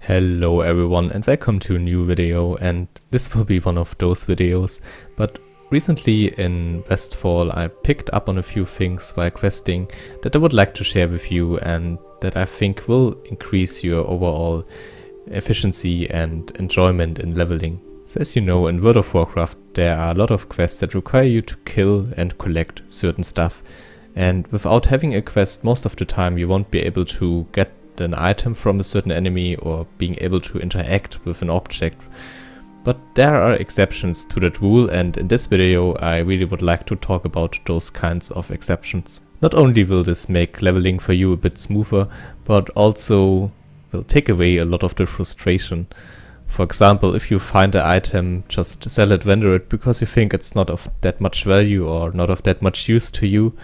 Hello everyone and welcome to a new video, and this will be one of those videos. But recently in Westfall I picked up on a few things while questing that I would like to share with you and that I think will increase your overall efficiency and enjoyment in leveling. So as you know, in World of Warcraft there are a lot of quests that require you to kill and collect certain stuff, and without having a quest most of the time you won't be able to get an item from a certain enemy or being able to interact with an object. But there are exceptions to that rule, and in this video I really would like to talk about those kinds of exceptions. Not only will this make leveling for you a bit smoother, but also will take away a lot of the frustration. For example, if you find an item, just sell it, vendor it, because you think it's not of that much value or not of that much use to you.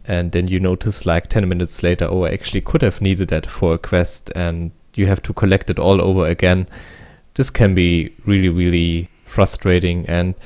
And then you notice like 10 minutes later, oh, I actually could have needed that for a quest, and you have to collect it all over again. This can be really frustrating, and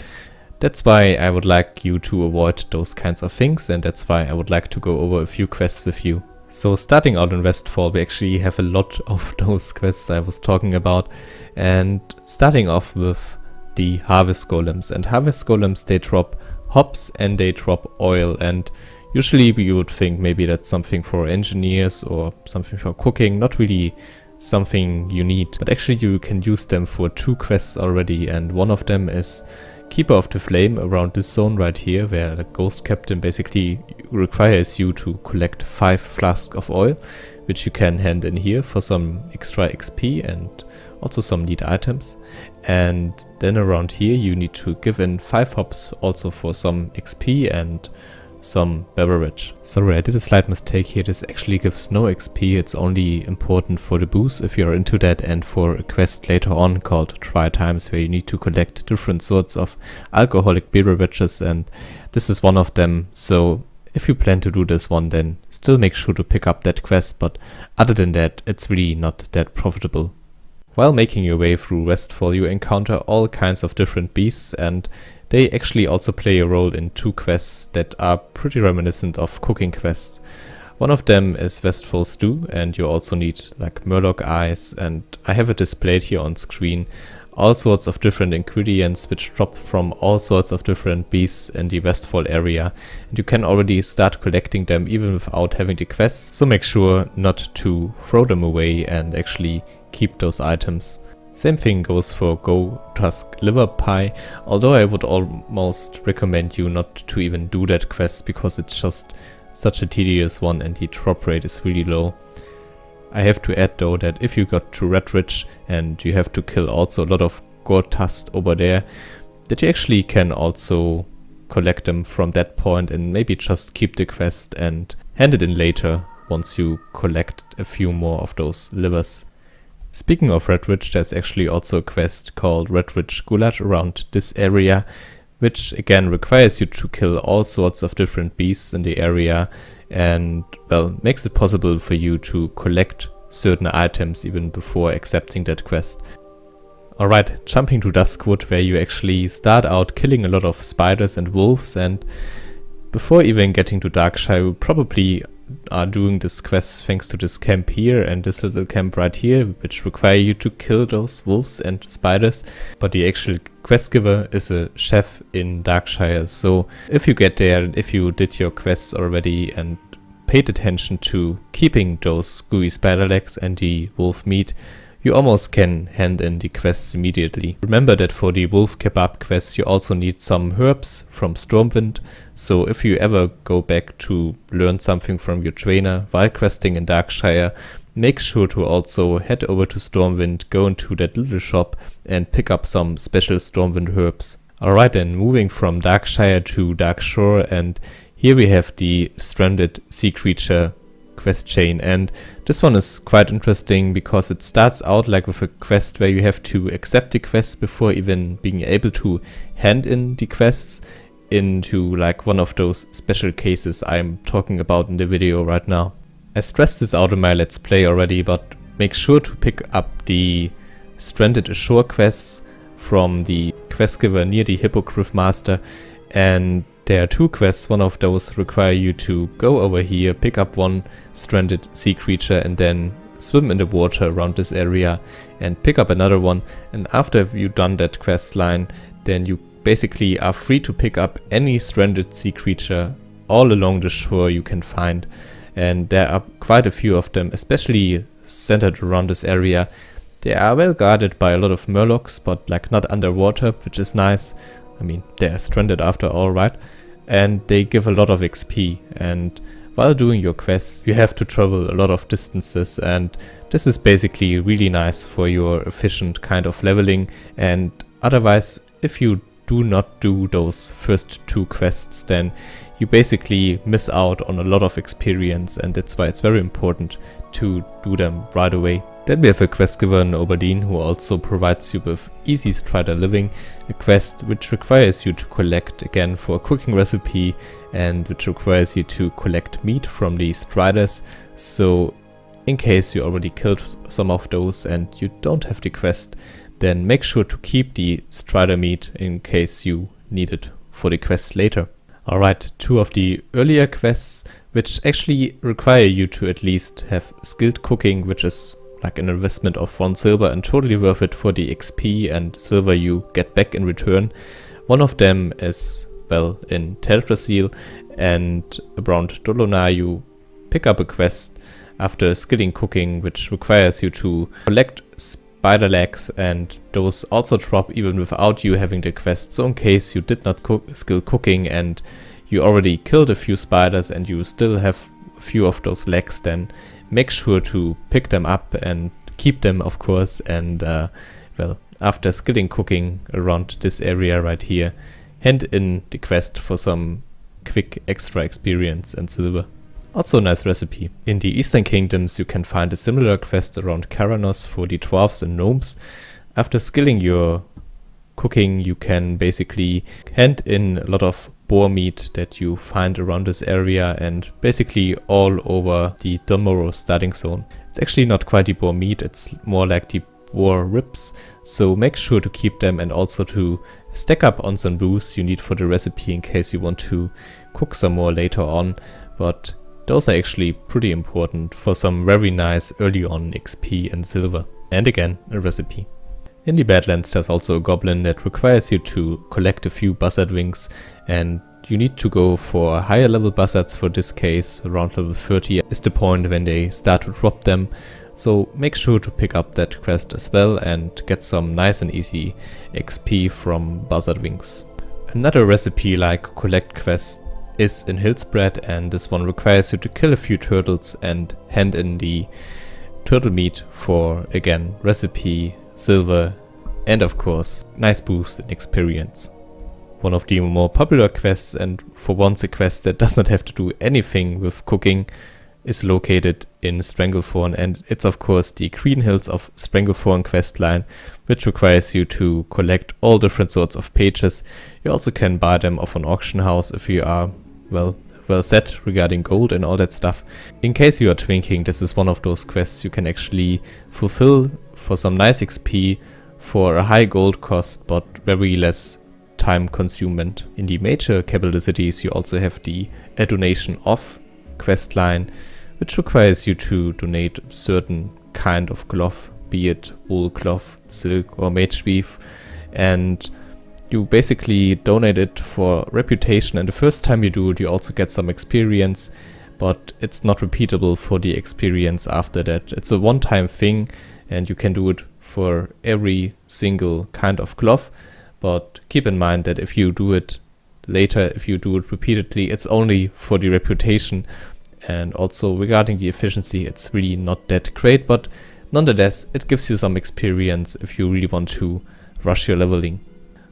that's why I would like you to avoid those kinds of things, and that's why I would like to go over a few quests with you. So starting out in Westfall, we actually have a lot of those quests I was talking about, and starting off with the Harvest Golems. And Harvest Golems, they drop hops and they drop oil, and usually you would think maybe that's something for engineers or something for cooking, not really something you need. But actually you can use them for 2 quests already, and one of them is Keeper of the Flame around this zone right here, where the Ghost Captain basically requires you to collect 5 flasks of oil, which you can hand in here for some extra XP and also some neat items. And then around here you need to give in 5 hops also for some XP and some beverage. Sorry, I did a slight mistake here. This actually gives no XP. It's only important for the boost if you're into that, and for a quest later on called Try Times, where you need to collect different sorts of alcoholic beverages, and this is one of them. So if you plan to do this one, then still make sure to pick up that quest, but other than that it's really not that profitable. While making your way through Westfall you encounter all kinds of different beasts, and they actually also play a role in 2 quests that are pretty reminiscent of cooking quests. One of them is Westfall Stew, and you also need like Murloc eyes, and I have it displayed here on screen. All sorts of different ingredients which drop from all sorts of different beasts in the Westfall area, and you can already start collecting them even without having the quests, so make sure not to throw them away and actually keep those items. Same thing goes for Go Tusk Liver Pie, although I would almost recommend you not to even do that quest because it's just such a tedious one and the drop rate is really low. I have to add though that if you got to Redridge and you have to kill also a lot of Gore Tusk over there, that you actually can also collect them from that point and maybe just keep the quest and hand it in later once you collect a few more of those livers. Speaking of Redridge, there's actually also a quest called Redridge Gulag around this area, which again requires you to kill all sorts of different beasts in the area, and well, makes it possible for you to collect certain items even before accepting that quest. Alright, jumping to Duskwood, where you actually start out killing a lot of spiders and wolves, and before even getting to Darkshire you probably are doing this quest thanks to this camp here and this little camp right here, which require you to kill those wolves and spiders. But the actual quest giver is a chef in Darkshire, so if you get there and if you did your quests already and paid attention to keeping those gooey spider legs and the wolf meat, you almost can hand in the quests immediately. Remember that for the wolf kebab quest you also need some herbs from Stormwind, so if you ever go back to learn something from your trainer while questing in Darkshire, make sure to also head over to Stormwind, go into that little shop and pick up some special Stormwind herbs. Alright then, moving from Darkshire to Darkshore, and here we have the Stranded Sea Creature quest chain, and this one is quite interesting because it starts out like with a quest where you have to accept the quests before even being able to hand in the quests into like one of those special cases I'm talking about in the video right now. I stressed this out in my let's play already, but make sure to pick up the Stranded Ashore quests from the quest giver near the Hippogriff Master, and there are 2 quests. One of those require you to go over here, pick up one stranded sea creature and then swim in the water around this area and pick up another one. And after you've done that quest line, then you basically are free to pick up any stranded sea creature all along the shore you can find. And there are quite a few of them, especially centered around this area. They are well guarded by a lot of murlocs, but like not underwater, which is nice. I mean, they are stranded after all, right? And they give a lot of XP, and while doing your quests you have to travel a lot of distances, and this is basically really nice for your efficient kind of leveling. And otherwise, if you do not do those first 2 quests, then you basically miss out on a lot of experience, and that's why it's very important to do them right away. Then we have a quest giver in Oberdeen who also provides you with easy strider living, a quest which requires you to collect again for a cooking recipe and which requires you to collect meat from the striders. So in case you already killed some of those and you don't have the quest, then make sure to keep the strider meat in case you need it for the quest later. Alright, 2 of the earlier quests which actually require you to at least have skilled cooking, which is like an investment of 1 silver and totally worth it for the XP and silver you get back in return. One of them is, well, in Teldrassil, and around Dolona you pick up a quest after skilling cooking which requires you to collect spider legs, and those also drop even without you having the quest. So in case you did not skill cooking and you already killed a few spiders and you still have a few of those legs, then make sure to pick them up and keep them, of course. And well, after skilling cooking around this area right here, hand in the quest for some quick extra experience and silver. Also a nice recipe. In the Eastern Kingdoms you can find a similar quest around Kronos for the dwarves and gnomes. After skilling your cooking you can basically hand in a lot of boar meat that you find around this area and basically all over the Dunmorrow starting zone. It's actually not quite the boar meat, it's more like the boar ribs, so make sure to keep them and also to stack up on some booze you need for the recipe in case you want to cook some more later on, but those are actually pretty important for some very nice early on XP and silver. And again, a recipe. In the Badlands there's also a goblin that requires you to collect a few buzzard wings, and you need to go for higher level buzzards. For this case around level 30 is the point when they start to drop them, so make sure to pick up that quest as well and get some nice and easy XP from buzzard wings. Another recipe like collect quest is in Hillspread, and this one requires you to kill a few turtles and hand in the turtle meat for, again, recipe, silver, and of course nice boost in experience. One of the more popular quests, and for once a quest that does not have to do anything with cooking, is located in Stranglethorn, and it's of course the Green Hills of Stranglethorn questline, which requires you to collect all different sorts of pages. You also can buy them off an auction house if you are well set regarding gold and all that stuff. In case you are twinking, this is one of those quests you can actually fulfill for some nice XP for a high gold cost but very less time consumment. In the major capital cities you also have the A Donation Off questline, which requires you to donate a certain kind of cloth, be it wool cloth, silk or mage weave, and you basically donate it for reputation, and the first time you do it you also get some experience, but it's not repeatable for the experience after that. It's a one-time thing and you can do it for every single kind of cloth, but keep in mind that if you do it later, if you do it repeatedly, it's only for the reputation. And also regarding the efficiency, it's really not that great, but nonetheless it gives you some experience if you really want to rush your leveling.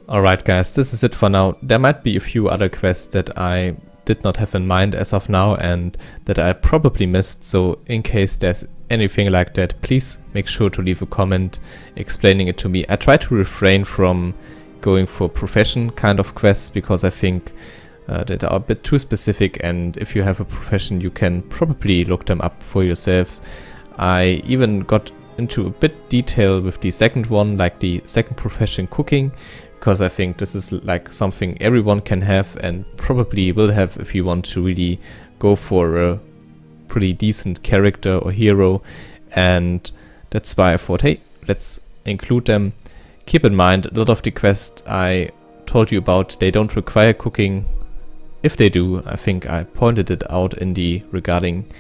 Alright guys, this is it for now. There might be a few other quests that I did not have in mind as of now and that I probably missed, so in case there's anything like that, please make sure to leave a comment explaining it to me. I try to refrain from going for profession kind of quests because I think that are a bit too specific, and if you have a profession you can probably look them up for yourselves. I even got into a bit detail with the second one, like the second profession, cooking, because I think this is like something everyone can have and probably will have if you want to really go for a pretty decent character or hero. and that's why I thought, hey, let's include them. Keep in mind, a lot of the quests I told you about, they don't require cooking. If they do, I think I pointed it out in the regarding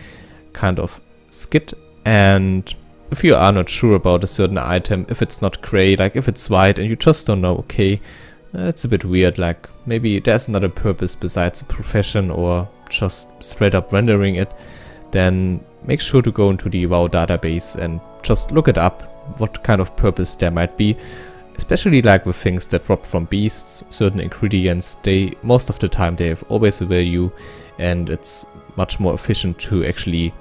kind of skit. And if you are not sure about a certain item, if it's not gray, like if it's white and you just don't know, okay, it's a bit weird, like maybe there's another purpose besides a profession or just straight up rendering it, then make sure to go into the WoW database and just look it up, what kind of purpose there might be. Especially like with things that drop from beasts, certain ingredients, they most of the time they have always a value, and it's much more efficient to actually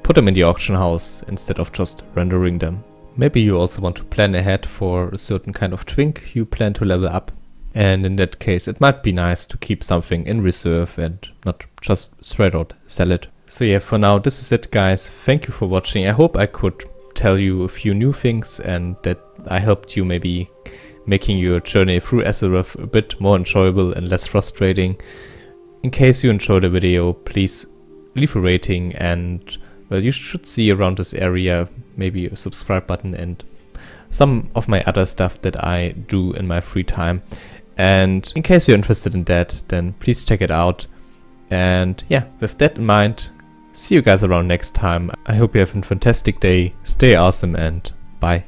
put them in the auction house instead of just rendering them. Maybe you also want to plan ahead for a certain kind of twink you plan to level up, and in that case it might be nice to keep something in reserve and not just straight out sell it. So yeah, for now this is it guys, thank you for watching. I hope I could tell you a few new things and that I helped you maybe making your journey through Azeroth a bit more enjoyable and less frustrating. In case you enjoyed the video, please leave a rating, and well, you should see around this area maybe a subscribe button and some of my other stuff that I do in my free time. And in case you're interested in that, then please check it out. And yeah, with that in mind, see you guys around next time. I hope you have a fantastic day, stay awesome, and bye.